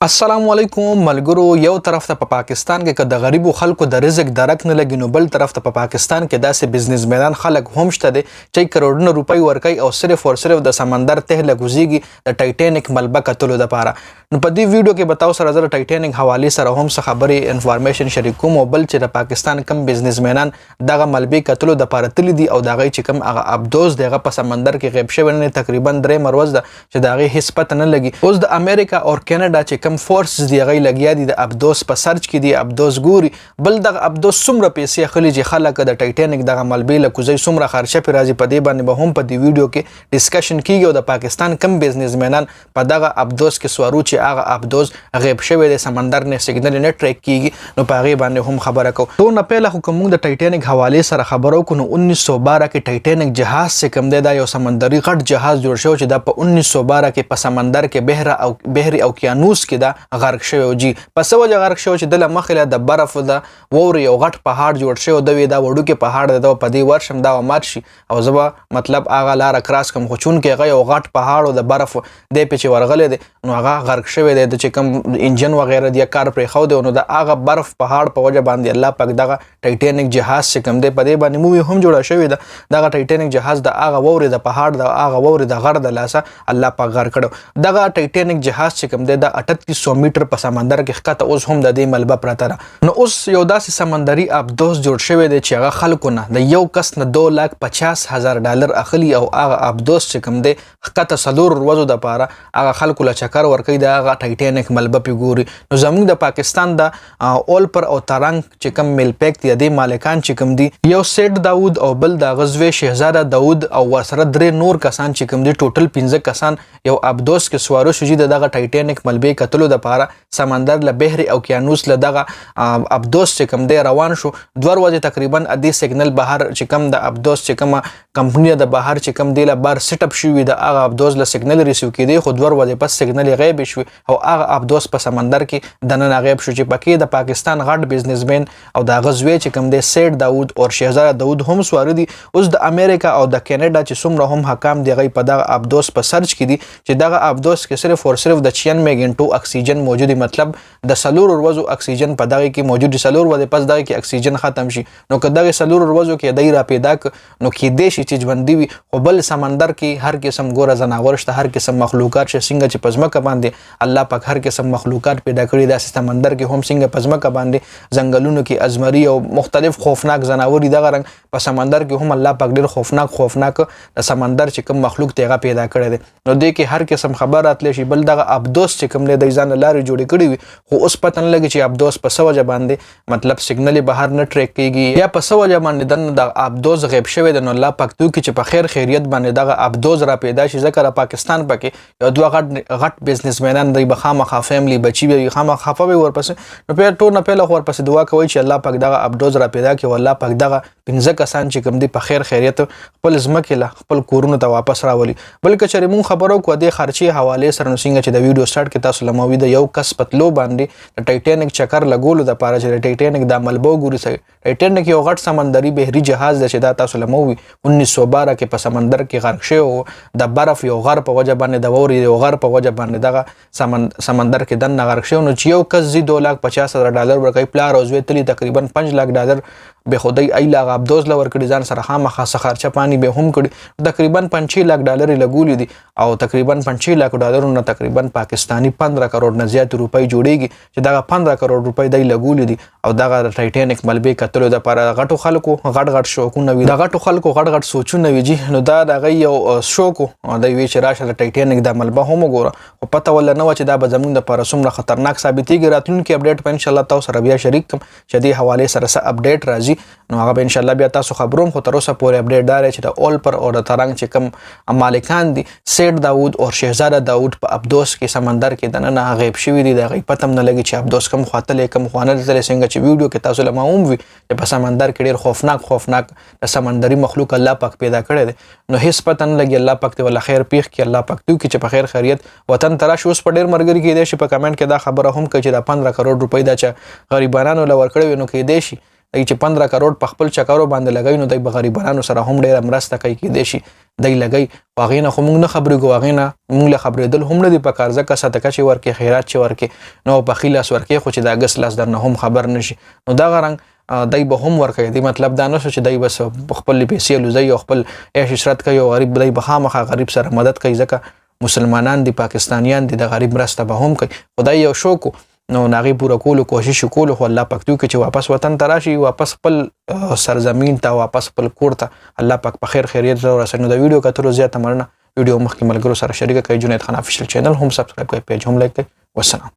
السلام علیکم ملګرو. یو طرف ته په پاکستان کې که د غریبو خلکو د رزق درک نه لګي نو بل طرف ته په پاکستان کې داسې بزنسمنان خلک هم شته دي چې کروڑونه روپۍ ورکوي او صرف د سمندر ته لګوزیږي د ټایټانیک ملبه کتلو دپاره. نو په دې ویډیو کې به تاسو سره زه د ټایټانیک حوالې سره هم څه خبرې انفارمیشن شریک کوم او بل چې د پاکستان کم بزنسمنان دغه ملبې کتلو دپاره تللي دي او د هغوی چې کوم هغه ابدوز دی هغه په سمندر کې غیب شوی نه تقریبا 3 ورځ ده چې د هغې هېڅ پته نه لګي. اوس د امریکا او کینیډا چې کم فورسز دی هغوی لګیا دي د ابدوز په سرچ کې دي ابدوز ګوري بل دغه ابدوز څومره پیسې اخلي چې خلک د ټایټانیک دغه ملبې له کوزۍ څومره خرچه پرې راځي په دې باندې به هم په دې ویډیو کې ډسکشن کیږي او د پاکستان کم بزنسمنان په دغه ابدوز کې سوارو چې هغه ابدوز غیب شوی دی سمندر نه سیګنل نه ټریک کیږي نو په هغې باندې هم خبره کوو. تو نه پیله خو که موږ د ټایټانیک حوالې سره خبره وکړو نو 1912 کې ټایټانیک جهاز چې کوم دی دا یو سمندري غټ جهاز جوړ شوی چې دا په 1912 کې په سمندر کې بحر اوقیانوس کې دا غرق شوی جی. په څه وجه غرق شوی چې دله مخکې له د برف د واورې یو غټ پهاړ جوړ شوی د دا وړوکی پهاړ دی دا په دې ورشم دا مات شي او زه به مطلب هغه لاره کراس کړم خو چونکې هغه یو غټ پهاړ او د برف دی پې چې ورغلی دی نو هغه غرق شوی دی د چې کوم انجن وغیره دی کار پرېښودی نو د هغه برف پهاړ په وجه باندې الله پاک دغه ټایټانیک جهاز چې کوم دی په دې باندې مووي هم جوړه شوې ده. دغه ټایټانیک جهاز د هغه واورې د پهاړ د هغه واورې د غر د لاسه الله پاک غرق کړی. دغه ټایټانیک جهاز چې کوم دی د 3800 میټر په سمندر کې ښکته اوس هم د دې ملبه پرته ده. نو اوس یو داسې سمندري ابدوز جوړ شوی دی چې هغه خلکو نه د یو کس نه $250,000 اخلي او هغه ابدوز چې کوم دی ښکته 4 ورځو دپاره هغه خلکو له چکر ورکوي د هغه ټایټانیک ملبه پې ګوري. نو زموږ د پاکستان د اولپر او ترنګ چې کوم میلپیک دي د دې مالکان چې کوم دي یو سیټ داود او بل د غزوې شهزاده داود او ورسره 3 نور کسان چې کوم دي ټوټل 15 کسان یو ابدوز کې سوارو شو چې دغه ټایټانیک ملبې کتلو دپاره سمندر له بحر اوقیانوس له دغه ابدوز چې کوم دی روان شو 2 ورځې تقریبا ادې سیګنل بهر چې کوم د ابدوز چې کومه کمپنی د بهر چې کوم دی له بار سیټ اپ شوي د هغه ابدوز له سیګنل ریسیو کېدی خو 2 ورځې پس سیګنل غیب شوي او هغه ابدوز په سمندر کې دننه غیب شو چې پکې د پاکستان غټ بزنسمن او د غزوې چې کوم دی سیټ داود او شهزاده داود هم سواره دي. اوس د امریکا او د کینیډا چې څومره هم حکام دی هغوی په دغه ابدوز په سرچ کې دي چې دغه ابدوز کې صرف او صرف د 96 غنټو اکسیجن موجود دی مطلب د 4 ورځو اکسیجن په دغه کې موجود دي 4 ورځې پس دغه کې اکسیجن ختم شي نو که دغه 4 ورځو کې دی را پیدا نو کېدای شي چې ژوندي وي خو بل سمندر کې هر قسم ګوره ځناور شته هر قسم مخلوقات شته څنګه چې په ځمکه باندې الله پاک هر قسم مخلوقات پیدا کړي داسې سمندر کې هم څنګه په ځمکه باندې ځنګلونو کې ازمري او مختلف خوفناک ځناور دي دغه رنګ په سمندر کې هم الله پاک ډېر خوفناک د سمندر چې کوم مخلوق دی هغه پیدا کړی دی. نو دې کې هر قسم خبر راتلی شي بل دغه ابدوز چې کوم دی د ځان لارې جوړې کړي وي خو اوس پته نه لګي چې ابدوز په څه وجه باندې مطلب سیګنل بهر نه ټریک کېږي یا په څه وجه باندې دننه د ابدوز غیب شوی دی. نو الله پاک دوی چې په خیر خیریت باندې دغه ابدوز را پیدا شي ځکه د پاکستان پکې یو 2 غټ بزنسمنان دی به خامخا فیملی بچي به خامخا خفه به ورپسې نو ټول نه پیله خو ورپسې دعا کوي چې الله پاک دغه ابدوز را پیدا کړي او الله پاک دغه 15 کسان چې کوم دي په خیر خیریت خپل ځمکې له خپل کورونو ته واپس راولي. بلکې چېرې مونږ خبرو کوو د خرچې حوالې سره نو څنګه چې د ویډیو سټارټ کې تاسو له موي د یو کس پتلو باندې د ټایټانیک چکر لګولو دپاره چې د ټایټانیک دا ملبه وګوري. ټایټانیک یو غټ سمندري بحري جهاز دی چې دا تاسو له موي 1912 کې په سمندر کې غرق شوی د برف یو غر په وجه باندې د واورې یو غر په وجه باندې دغه سمندر کې دننه غرق شوی نو چې یو کس ځي $250,000 ورکوي پلار او زوی تلي تقریبا $5,00,000 به خدای ایله هغه ابدوز له ورکړي ځان سره خامخا څه خرچه پانی به هم کړي تقریبا $5,00,000 یې لګولي دي او تقریبا $5,00,000 نه تقریبا پاکستانی 15 کروڑ نه زیات روپۍ جوړیږي چې دغه 15 کروڑ روپۍ دی لګولي دي او دغه ټایټانیک ملبې کتلو دپاره غټو خلکو غټ شوقونه وي د غټو خلکو غټ سوچونه وي جي. نو دا د هغوی یو شوق و دی وی چې راشه د ټایټانیک دا ملبه هم وګوره خو پته ولله نه وه چې دا به زموږ دپاره څومره خطرناک ثابتېږي. راتلونکي اپډیټ به انشاءالله تاسو سره بیا شریک کړم چې دې حوالې سره څه اپډیټ راځي نو هغه به انشاءالله بیا تاسو خبروم خو تر اوسه پورې اپډیټ دا دی چې د اولپر او د ترنګ چې کوم مالکان دي سیټ داود او شهزاده داود په ابدوز کې سمندر کې دننه غیب شوي دي د هغوی پته هم نه لګي چې ابدوز کوم خوا تللی کوم خوا نه تللی څنګه چې ویډیو کې تاسو له ما هم وي چې په سمندر کې ډېر خوفناک د سمندري مخلوق الله پاک پیدا کړی دی نو هېڅ پته نه لګي. الله پاک دې وله خیر پیښ کړي الله پاک دوی کې چې په خیر خیریت وطن ته راشي. اوس په ډېر ملګري کېدای شي په کمنټ کې دا خبره هم کوي چې دا 15 کروڑ روپۍ دا چې غریبانانو له ورکړی وي نو کېدای شي دی چې 15 کروڑ په خپل چکرو باندې لګوي نو دی به غریبانو سره هم ډېره مرسته کوي کېدای شي دی لګوي خو هغې نه خو موږ نه خبرېږو هغې نه موږ له خبرېدل هم نه دي په کار ځکه صدقه چې ورکې خیرات چې ورکې نو په ښي لاس ورکې خو چې د اګست لاس درنه هم خبر نه شي نو دغه رنګ دی به هم ورکوي دی مطلب دا نه شو چې دی بس خپل پیسې لوزي او خپل عیش عشرت کوي او غریب دی به خامخا غریب سره مدد کوي ځکه مسلمانان دي پاکستانیان دي د غریب مرسته به هم کوي خدای یو شوق نو ناغي پوره کولو کوشش وکولو خو الله پاک دوی چې واپس وطن ته راشي واپس خپل سرزمین ته واپس خپل کور ته الله پاک په خیر خیریت ورسوي نو د ویډیو کتلو زیاته مننه ویډیو مخکې ملګرو سره شریک کړئ جنید خان افیشل چینل هم سبسکرایب کړئ پیج هم لایک کړئ والسلام